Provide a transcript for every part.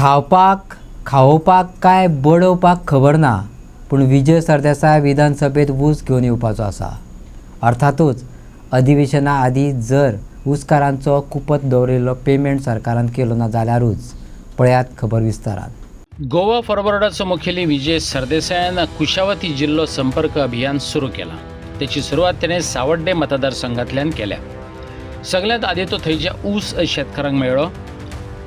खावपाक काय बडोवपाक खबर ना, पूण विजय सरदेसाय विधानसभेत ऊस घेवन येवपाचो आसा. अर्थातूच अधिवेशना आदीं जर ऊसकारांचो कुपत दवरिल्लो पेमेंट सरकारान केलो ना जाल्यारूच. पळयात खबर विस्तारान. गोवा फॉरवर्डाचो मुखेली विजय सरदेसायान कुशावती जिल्लो संपर्क अभियान सुरू केलां. त्याची सुरवात तेणें सावड्डे मतदारसंघांतल्यान केल्या. सगळ्यांत आदीं तो थंयच्या ऊस शेतकारांक मेळ्ळो.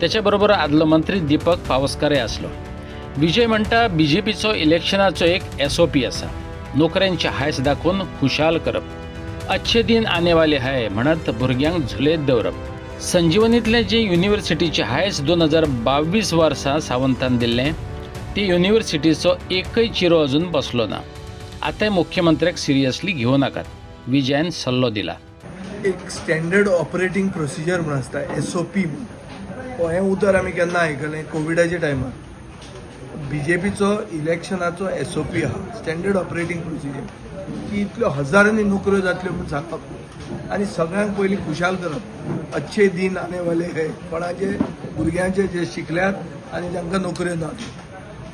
त्याच्या बरोबर आदलो मंत्री दीपक पावसकारे आसलो. विजय म्हणटा बीजेपीचो इलेक्शनाचो एक SOP आसा. नोकऱ्यांचे हायस दाखोवन खुशाल करप, अच्छे दिन आने वाले हाय म्हणत भुरग्यांक झुलेत दवरप. संजीवनीतले जे युनिव्हर्सिटीचे हायस 2022 वर्सा सावंतान दिल्लें, ते युनिव्हर्सिटीचो एकय चिरो अजून बसलो ना. आतां मुख्यमंत्र्याक सिरियसली घेवं नाकात, विजयान सल्लो दिला. एक स्टँडर्ड ऑपरेटिंग प्रोसिजर म्हणून आसता SOP. हें उतर आमी केन्ना आयकलें कोविडाच्या टायमार. BJPचो इलेक्शनाचो SOP आहा, स्टँडर्ड ऑपरेटिंग प्रोसिजर, की इतल्यो हजारांनी नोकऱ्यो जातल्यो म्हणून सांगप आनी सगळ्यांक पयलीं खुशाल करप. अच्छे दिन आने वाले हे कोणाचे भुरग्यांचे जे शिकल्यात आनी तांकां नोकऱ्यो नात,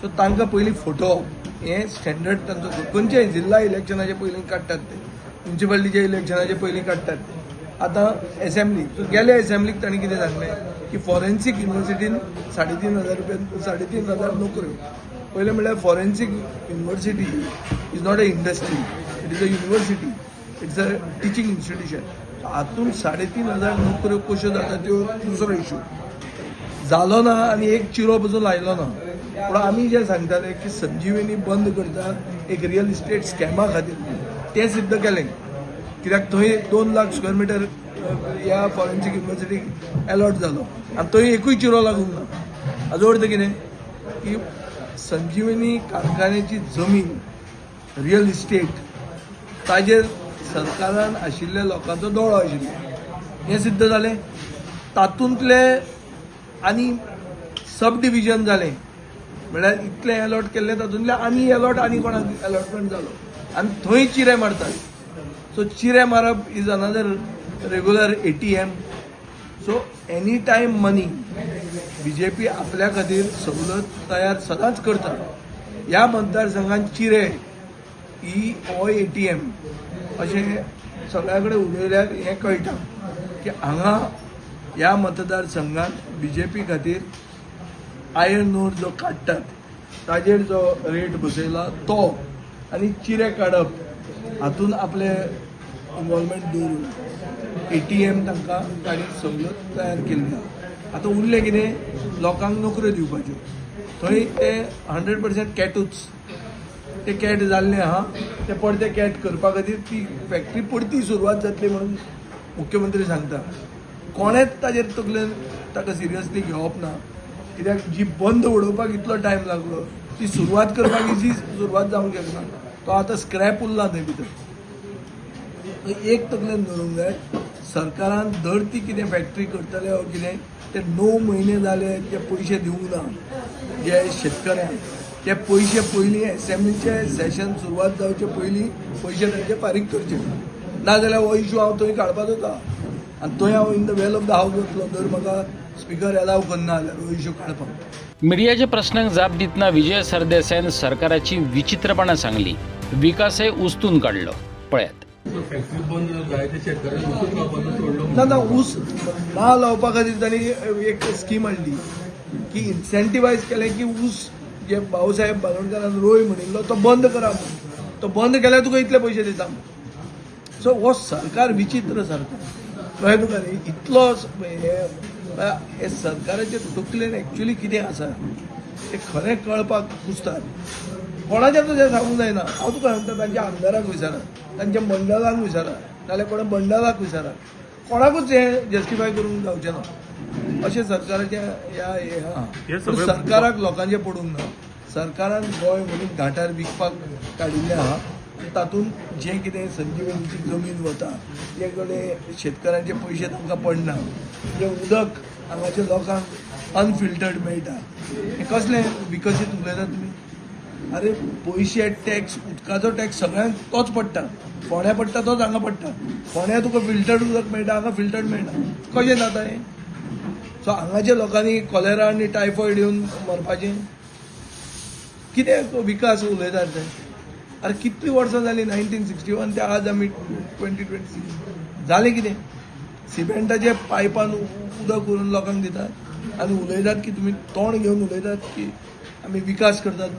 सो तांकां पयलीं फटोवप. हें स्टँडर्ड तांचो खंयचेय जिल्हा इलेक्शनाचे पयलीं काडटात ते, म्युन्सिपालिटीच्या इलेक्शनाचे पयलीं काडटात ते. आतां एसेंब्ली, सो गेल्या एसेंब्लीक तांणी कितें सांगलें की फॉरेन्सीक युनिव्हर्सिटीन 3,500 नोकऱ्यो. पयलें म्हणल्यार forensic university is not a industry, it is a university, it's a teaching institution. हातूंत 3,500 नोकऱ्यो कश्यो जाता त्यो दुसरो इश्यू जालो ना आनी एक चिरो पसून लायलो ना. पूण आमी जे सांगताले की संजीवनी बंद करतात एक रियल इस्टेट स्कॅमा खातीर, तें सिद्ध केलें. कित्याक थंय 2 लाख स्क्वेअर मिटर ह्या फॉरेन्सीक युनिव्हर्सिटीक अलॉट जालो आनी थंय एकूय चिरो लागूंक ना. हाजो अर्थ कितें की संजीवनी कारखान्याची जमीन, रियल इस्टेट, ताजेर सरकारान आशिल्ल्या लोकांचो दोळो आशिल्लो, हें सिद्ध जालें. तातूंतले आनी सब डिविजन जालें, म्हळ्यार इतलें अलॉट केल्लें तातूंतले आनी अलॉट आनी कोणाक अलॉटमेंट जालो आनी थंय चिरे मारतात. सो चिरे मारप is another regular ATM. So any time money BJP आपल्या खातीर सवलत तयार सदांच करता. ह्या मतदारसंघात चिरे ही हो ATM अशें सगळ्या कडेन उलयल्यार हें कळटा की हांगा ह्या मतदारसंघात BJP खातीर आयर्न नोट जो काडटात ताजेर जो रेट बसयला तो आनी चिरे काडप हातून आपले इन्वॉल्वमेंट दवरून ATM तांकां ताणी सवलत तयार केल्ली. आतां उरलें कितें, लोकांक नोकऱ्यो दिवपाच्यो. थंय ते 100% कॅटूच, ते कॅट जाल्ले आहा. ते परते कॅट करपा खातीर ती फॅक्टरी परती सुरवात जातली म्हणून मुख्यमंत्री सांगता. कोणेच ताजेर तकलेन ताका सिरियसली घेवप ना. कित्याक जी बंद उडोवपाक इतलो टायम लागलो, ती सुरवात करपाक इजी सुरवात जावंक शकना. तो आतां स्क्रॅप उरला थंय भितर. एक तकलेन धरूंक जाय, सरकारान दर ती कितें फॅक्टरी करतले वा कितें, ते 9 म्हयने जाले ते पयशे दिवंक ना जे शेतकऱ्यांक. ते पयशे पयलीं एसेंब्लीचे सेशन सुरवात जावचे पयलीं पयशे तांचे फारीक करचे, नाजाल्यार हो इश्यू हांव थंय काडपाक येता आनी थंय हांव in the well of the हावस वतलो जर म्हाका स्पिकर एलाव करना जाल्यार हो इश्यू काडपाक. मिडियाच्या प्रश्नांक जाप दितना विजय सरदेसायान सरकाराची विचित्रपणां सांगली. विकासय उस्तून काडलो. पळयात. ना ऊस ना लावपा खातीर तांणी एक स्कीम हाडली की इन्सेंटिवायज केलें की ऊस जे भाऊसाहेब बांदोडकरान रोय म्हणिल्लो तो बंद करा म्हणून. तो बंद केल्यार तुका इतले पयशे दिता. सो हो सरकार विचित्र सरकार. कळ्ळें तुका न्ही, इतलो हे सरकाराचे तकलेन एक्च्युअली कितें आसा तें खरें कळपाक पुसतात. कोणाचें तुजें सांगूंक जायना. हांव तुका सांगता, तांच्या आमदाराक विचारा, तांच्या मंडळांक विचारा, नाल्यार कोणा मंडळाक विचारा, कोणाकूच हें जस्टिफाय करूंक जावचें ना. अशें सरकाराचें हे आहा. सरकाराक लोकांचें पडूंक ना. सरकारान गोंय म्हणून घाटार विकपाक काडिल्लें आहा. तातूंत जें कितें संजीवनीची जमीन वता, जे कडेन शेतकारांचे पयशे तांकां पडना, जें उदक हांगाच्या लोकांक अनफिल्टर्ड मेळटा, हें कसलें विकसीत उलयता तुमी? अरे पयशे टॅक्स, उदकाचो टॅक्स सगळ्यांक तोच पडटा. फोण्या पडटा तोच हांगा पडटा. फोण्या तुका फिल्टर्ड उदक मेळटा, हांगा फिल्टर्ड मेळना. कशें जाता हें? सो हांगाच्या लोकांनी कॉलेरा आनी टायफॉयड येवन मरपाचें कितें विकास उलयतात ते अरे कितलीं वर्सां जालीं 1961 ते आज आमी 2026 जालें कितें सिमेंटाचे पायपान उदक करून लोकांक दितात आनी उलयतात की तुमी तोंड घेवन उलयतात की आमी विकास करतात